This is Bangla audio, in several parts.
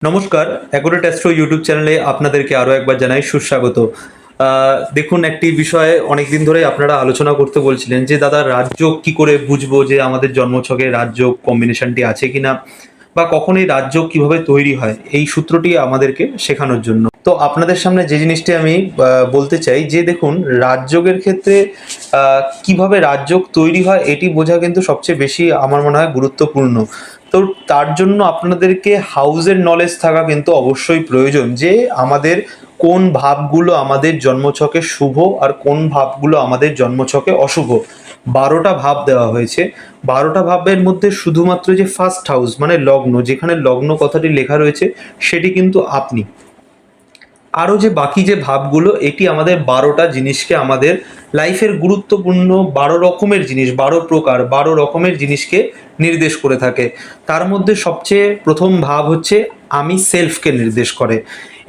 নমস্কার, অ্যাকুরেট অ্যাস্ট্রো ইউটিউব চ্যানেলে আপনাদেরকে আরও একবার জানাই সুস্বাগত। দেখুন, একটি বিষয়ে অনেকদিন ধরেই আপনারা আলোচনা করতে বলছিলেন যে দাদা রাজযোগ কি করে বুঝবো যে আমাদের জন্মছকে রাজযোগ কম্বিনেশনটি আছে কিনা, বা কখন এই রাজযোগ কিভাবে তৈরি হয়, এই সূত্রটি আমাদেরকে শেখানোর জন্য। তো আপনাদের সামনে যে জিনিসটি আমি বলতে চাই যে দেখুন, রাজযোগের ক্ষেত্রে কিভাবে রাজযোগ তৈরি হয় এটি বোঝা কিন্তু সবচেয়ে বেশি আমার মনে হয় গুরুত্বপূর্ণ। তো তার জন্য আপনাদেরকে হাউজের নলেজ থাকা কিন্তু অবশ্যই প্রয়োজন, যে আমাদের কোন ভাবগুলো আমাদের জন্মছকে শুভ আর কোন ভাবগুলো আমাদের জন্মছকে অশুভ। 12টা ভাব দেওয়া হয়েছে। 12টা ভাবের মধ্যে শুধুমাত্র যে ফার্স্ট হাউস মানে লগ্ন, যেখানে লগ্ন কথাটি লেখা রয়েছে সেটি কিন্তু আপনি। আরও যে বাকি যে ভাবগুলো, এটি আমাদের 12টা জিনিসকে, আমাদের লাইফের গুরুত্বপূর্ণ 12 রকমের জিনিস, 12 প্রকার 12 রকমের জিনিসকে নির্দেশ করে থাকে। তার মধ্যে সবচেয়ে প্রথম ভাব হচ্ছে আমি, সেলফকে নির্দেশ করে।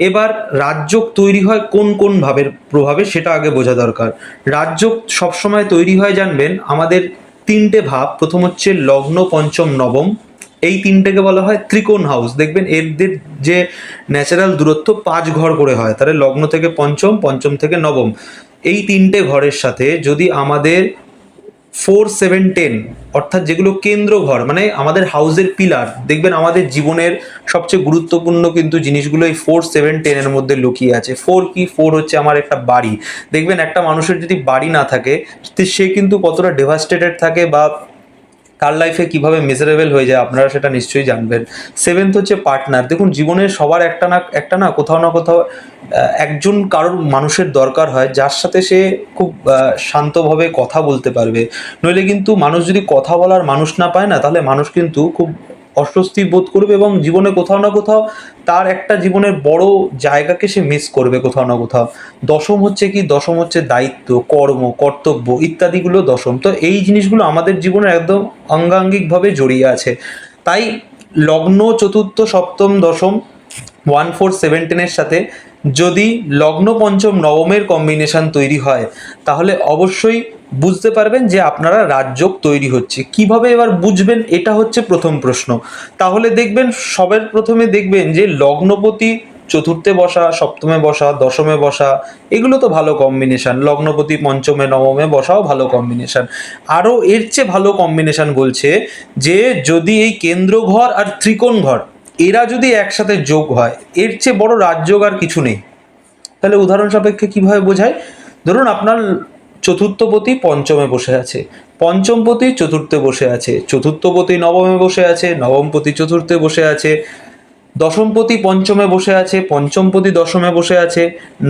এবার রাজযোগ তৈরি হয় কোন কোন ভাবের প্রভাবে সেটা আগে বোঝা দরকার। রাজযোগ সবসময় তৈরি হয় জানবেন আমাদের 3টে ভাব। প্রথম হচ্ছে লগ্ন, পঞ্চম, নবম। এই 3টেকে বলা হয় ত্রিকোণ হাউস। দেখবেন এদের যে ন্যাচারাল দূরত্ব 5 ঘর করে হয়, তাহলে লগ্ন থেকে পঞ্চম, পঞ্চম থেকে নবম, এই 3টে ঘরের সাথে যদি আমাদের 4, 7, 10 অর্থাৎ যেগুলো কেন্দ্র ঘর মানে আমাদের হাউসের পিলার, দেখবেন আমাদের জীবনের সবচেয়ে গুরুত্বপূর্ণ কিন্তু জিনিসগুলো এই 4, 7, 10 এর মধ্যে লুকিয়ে আছে। 4 কি? 4 হচ্ছে আমার একটা বাড়ি। দেখবেন একটা মানুষের যদি বাড়ি না থাকে সে কিন্তু কতটা ডেভাস্টেটেড থাকে, বা তার লাইফে কিভাবে মিজারেবল হয়ে যায় আপনারা সেটা নিশ্চয়ই জানবেন। 7th হচ্ছে পার্টনার। দেখুন, জীবনের সবার একটা না কোথাও না কোথাও একজন কারোর মানুষের দরকার হয় যার সাথে সে খুব শান্তভাবে কথা বলতে পারবে। নইলে কিন্তু মানুষ যদি কথা বলার মানুষ না পায় না, তাহলে মানুষ কিন্তু খুব অস্বস্তি বোধ করবে এবং জীবনে কোথাও না কোথাও তার একটা জীবনের বড় জায়গাকে সে মিস করবে কোথাও না কোথাও। দশম হচ্ছে কি? দশম হচ্ছে দায়িত্ব, কর্ম, কর্তব্য ইত্যাদিগুলো দশম। তো এই জিনিসগুলো আমাদের জীবনের একদম অঙ্গাঙ্গিকভাবে জড়িয়ে আছে। তাই লগ্ন, চতুর্থ, সপ্তম, দশম, 1, 4, 7, 10 এর সাথে যদি লগ্ন, পঞ্চম, নবমের কম্বিনেশন তৈরি হয়, তাহলে অবশ্যই বুঝতে পারবেন যে আপনারা রাজযোগ তৈরি হচ্ছে। কিভাবে এবার বুঝবেন, এটা হচ্ছে প্রথম প্রশ্ন। তাহলে দেখবেন সবার প্রথমে দেখবেন যে লগ্নপতি চতুর্থে বসা, সপ্তমে বসা, দশমে বসা, এগুলো তো ভালো কম্বিনেশন। লগ্নপতি পঞ্চমে, নবমে বসাও ভালো কম্বিনেশন। আরও এর চেয়ে ভালো কম্বিনেশন বলছে যে যদি এই কেন্দ্র ঘর আর ত্রিকোণ ঘর এরা যদি একসাথে যোগ হয়, এর চেয়ে বড় রাজযোগ আর কিছু নেই। তাহলে উদাহরণ সাপেক্ষে কিভাবে বোঝায়? ধরুন আপনার চতুর্থপতি পঞ্চমে বসে আছে, পঞ্চমপতি চতুর্থে বসে আছে, চতুর্থপতি নবমে বসে আছে, নবমপতি চতুর্থে বসে আছে, দশমপতি পঞ্চমে বসে আছে, পঞ্চমপতি দশমে বসে আছে,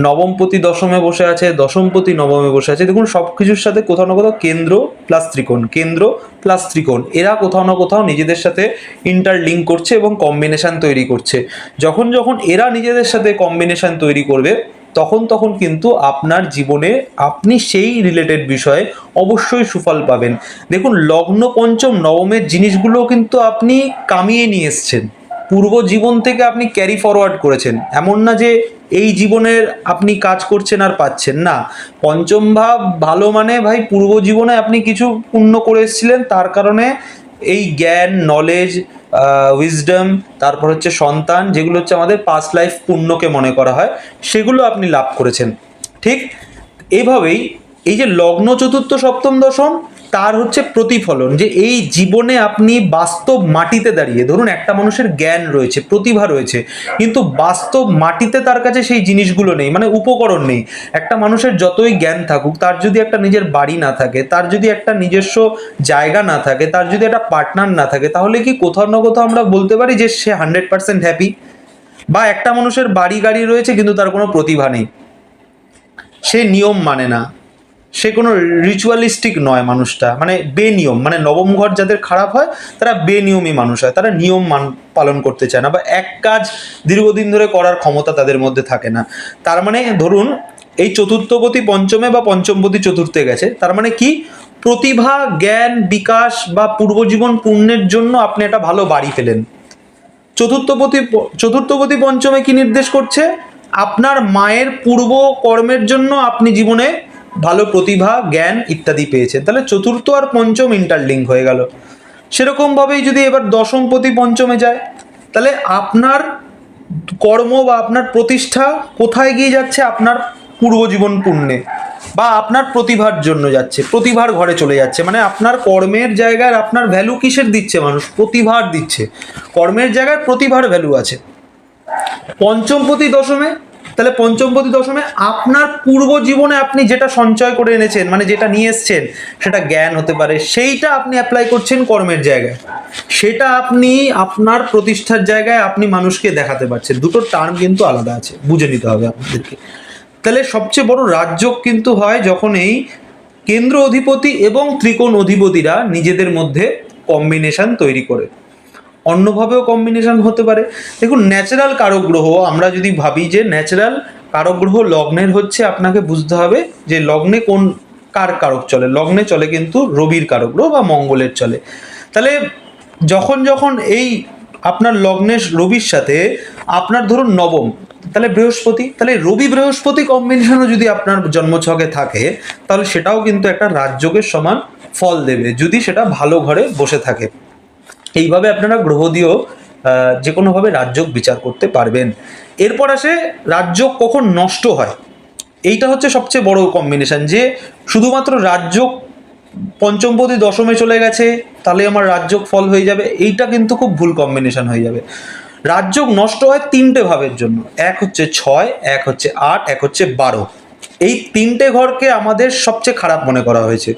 নবমপতি দশমে বসে আছে, দশমপতি নবমে বসে আছে। দেখুন, সব কিছুর সাথে কোথাও না কোথাও কেন্দ্র প্লাস ত্রিকোণ, কেন্দ্র প্লাস ত্রিকোণ, এরা কোথাও না কোথাও নিজেদের সাথে ইন্টারলিঙ্ক করছে এবং কম্বিনেশন তৈরি করছে। যখন যখন এরা নিজেদের সাথে কম্বিনেশন তৈরি করবে, তখন তখন কিন্তু আপনার জীবনে আপনি সেই রিলেটেড বিষয়ে অবশ্যই সুফল পাবেন। দেখুন, লগ্ন, পঞ্চম, নবমের জিনিসগুলো কিন্তু আপনি কামিয়ে নিয়ে এসছেন, পূর্ব জীবন থেকে আপনি ক্যারি ফরওয়ার্ড করেছেন। এমন না যে এই জীবনের আপনি কাজ করছেন আর পাচ্ছেন না। পঞ্চম ভাব ভালো মানে ভাই পূর্ব জীবনে আপনি কিছু পুণ্য করে এসেছিলেন, তার কারণে এই জ্ঞান, নলেজ, উইজডম, তারপর হচ্ছে সন্তান, যেগুলো হচ্ছে আমাদের পাস্ট লাইফ পুণ্যকে মনে করা হয়, সেগুলো আপনি লাভ করেছেন। ঠিক এইভাবেই এই যে লগ্ন, চতুর্থ, সপ্তম, দশম, তার হচ্ছে প্রতিফলন, যে এই জীবনে আপনি বাস্তব মাটিতে দাঁড়িয়ে, ধরুন একটা মানুষের জ্ঞান রয়েছে, প্রতিভা রয়েছে, কিন্তু বাস্তব মাটিতে তার কাছে সেই জিনিসগুলো নেই, মানে উপকরণ নেই। একটা মানুষের যতই জ্ঞান থাকুক, তার যদি একটা নিজের বাড়ি না থাকে, তার যদি একটা নিজস্ব জায়গা না থাকে, তার যদি একটা পার্টনার না থাকে, তাহলে কি কোথাও না কোথাও আমরা বলতে পারি যে সে 100% হ্যাপি? বা একটা মানুষের বাড়ি গাড়ি রয়েছে কিন্তু তার কোনো প্রতিভা নেই, সে নিয়ম মানে না, সে কোনো রিচুয়ালিস্টিক নয় মানুষটা, মানে বেনিয়ম, মানে নবম ঘর যাদের খারাপ হয় তারা বেনিয়মী মানুষ হয়, তারা নিয়ম পালন করতে চায় না, বা এক কাজ দীর্ঘদিন ধরে করার ক্ষমতা তাদের মধ্যে থাকে না। তার মানে ধরুন এই চতুর্থপতি পঞ্চমে বা পঞ্চমপতি চতুর্থে গেছে, তার মানে কি? প্রতিভা, জ্ঞান, বিকাশ বা পূর্বজীবন পুণ্যের জন্য আপনি একটা ভালো বাড়ি পেলেন। চতুর্থপতি চতুর্থপতি পঞ্চমে কি নির্দেশ করছে? আপনার মায়ের পূর্ব কর্মের জন্য আপনি জীবনে ভালো প্রতিভা, জ্ঞান ইত্যাদি পেয়েছেন। তাহলে চতুর্থ আর পঞ্চম ইন্টারলিঙ্ক হয়ে গেল। সেরকম ভাবেই যদি এবার দশমপতি পঞ্চমে যায়, তাহলে আপনার কর্ম বা আপনার প্রতিষ্ঠা কোথায় গিয়ে যাচ্ছে? আপনার পূর্বজীবন পুণ্যে বা আপনার প্রতিভার জন্য যাচ্ছে, প্রতিভার ঘরে চলে যাচ্ছে। মানে আপনার কর্মের জায়গায় আপনার ভ্যালু কিসের দিচ্ছে মানুষ? প্রতিভার দিচ্ছে। কর্মের জায়গায় প্রতিভার ভ্যালু আছে। পঞ্চমপতি দশমে, তাহলে পঞ্চমপতি দশমে আপনার পূর্ব জীবনে আপনি যেটা সঞ্চয় করে এনেছেন, মানে যেটা নিয়ে এসছেন, সেটা জ্ঞান হতে পারে, সেইটা আপনি অ্যাপ্লাই করছেন কর্মের জায়গায়, সেটা আপনি আপনার প্রতিষ্ঠার জায়গায় আপনি মানুষকে দেখাতে পারছেন। দুটো টার্ম কিন্তু আলাদা আছে, বুঝে নিতে হবে আপনাদেরকে। তাহলে সবচেয়ে বড় রাজযোগ কিন্তু হয় যখন এই কেন্দ্র অধিপতি এবং ত্রিকোণ অধিপতিরা নিজেদের মধ্যে কম্বিনেশন তৈরি করে। অন্যভাবেও কম্বিনেশন হতে পারে। দেখুন, ন্যাচারাল কারক গ্রহ, আমরা যদি ভাবি যে ন্যাচারাল কারক গ্রহ লগ্নের হচ্ছে, আপনাকে বুঝতে হবে যে লগ্নে কোন কার কারক চলে। লগ্নে চলে কিন্তু রবির কারক গ্রহ বা মঙ্গলের চলে। তাহলে যখন যখন এই আপনার লগ্নের রবির সাথে আপনার ধরুন নবম, তাহলে বৃহস্পতি, তাহলে রবি বৃহস্পতি কম্বিনেশনও যদি আপনার জন্মছকে থাকে, তাহলে সেটাও কিন্তু একটা রাজযোগের সমান ফল দেবে, যদি সেটা ভালো ঘরে বসে থাকে। এইভাবে আপনারা গ্রহ দিয়েও যে কোনোভাবে রাজযোগ বিচার করতে পারবেন। এরপর আসে রাজযোগ কখন নষ্ট হয়। এইটা হচ্ছে সবচেয়ে বড় কম্বিনেশন, যে শুধুমাত্র রাজযোগ পঞ্চমপতি দশমে চলে গেছে তাহলে আমার রাজযোগ ফল হয়ে যাবে, এইটা কিন্তু খুব ভুল কম্বিনেশন হয়ে যাবে। রাজযোগ নষ্ট হয় তিনটে ভাবের জন্য, এক হচ্ছে 6, এক হচ্ছে 8, এক হচ্ছে 12। এই তিনটে ঘরকে আমাদের সবচেয়ে খারাপ মনে করা হয়েছে।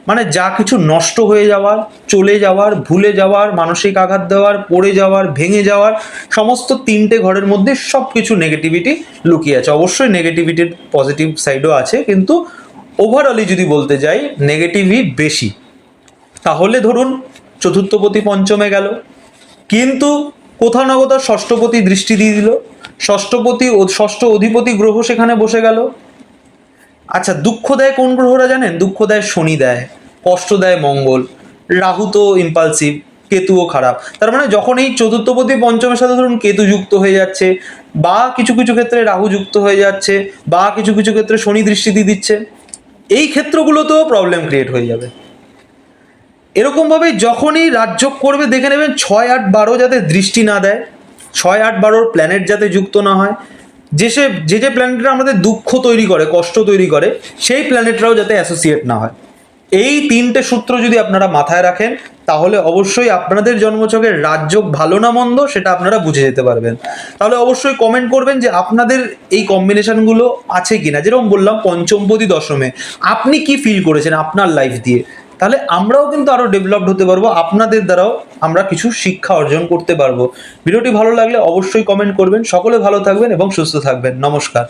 মানে যা কিছু নষ্ট হয়ে যাওয়ার, চলে যাওয়ার, ভুলে যাওয়ার, মানসিক আঘাত দেওয়ার, পড়ে যাওয়ার, ভেঙে যাওয়ার, সমস্ত তিনটে ঘরের মধ্যে সব কিছু নেগেটিভিটি লুকিয়ে আছে। অবশ্যই নেগেটিভিটির পজিটিভ সাইডও আছে, কিন্তু ওভারঅলি যদি বলতে যাই নেগেটিভই বেশি। তাহলে ধরুন চতুর্থপতি পঞ্চমে গেল, কিন্তু কোথাও না কোথাও ষষ্ঠপতি দৃষ্টি দিয়ে দিল, ষষ্ঠপতি ও ষষ্ঠ অধিপতি গ্রহ সেখানে বসে গেল। আচ্ছা, দুঃখ দেয় কোন গ্রহরা জানেন? দুঃখ দেয় শনি দেয়, কষ্ট দেয় মঙ্গল, রাহু তো ইম্পালসিভ, কেতুও খারাপ। তার মানে যখন এই চতুর্থপতি পঞ্চমের সাথে ধরুন কেতু যুক্ত হয়ে যাচ্ছে, বা কিছু কিছু ক্ষেত্রে রাহু যুক্ত হয়ে যাচ্ছে, বা কিছু কিছু ক্ষেত্রে শনি দৃষ্টি দিয়ে দিচ্ছে, এই ক্ষেত্রগুলোতেও প্রবলেম ক্রিয়েট হয়ে যাবে। এরকমভাবে যখনই রাজযোগ করবে দেখে নেবেন 6, 8, 12 যাতে দৃষ্টি না দেয়, 6, 8, 12 প্ল্যানেট যাতে যুক্ত না হয়, যে প্ল্যানেটরা আমাদের দুঃখ তৈরি করে, কষ্ট তৈরি করে, সেই প্ল্যানেটরাও যাতে অ্যাসোসিয়েট না হয়। এই তিনটে সূত্র যদি আপনারা মাথায় রাখেন, তাহলে অবশ্যই আপনাদের জন্মছকের রাজযোগ ভালো না মন্দ সেটা আপনারা বুঝে যেতে পারবেন। তাহলে অবশ্যই কমেন্ট করবেন যে আপনাদের এই কম্বিনেশনগুলো আছে কিনা। যেরকম বললাম পঞ্চমপতি দশমে আপনি কি ফিল করেছেন আপনার লাইফ দিয়ে, তাহলে আমরাও কিন্তু আরো ডেভেলপড হতে পারবো, আপনাদের দ্বারাও আমরা কিছু শিক্ষা অর্জন করতে পারবো। ভিডিওটি ভালো লাগলে অবশ্যই কমেন্ট করবেন। সকলে ভালো থাকবেন এবং সুস্থ থাকবেন। নমস্কার।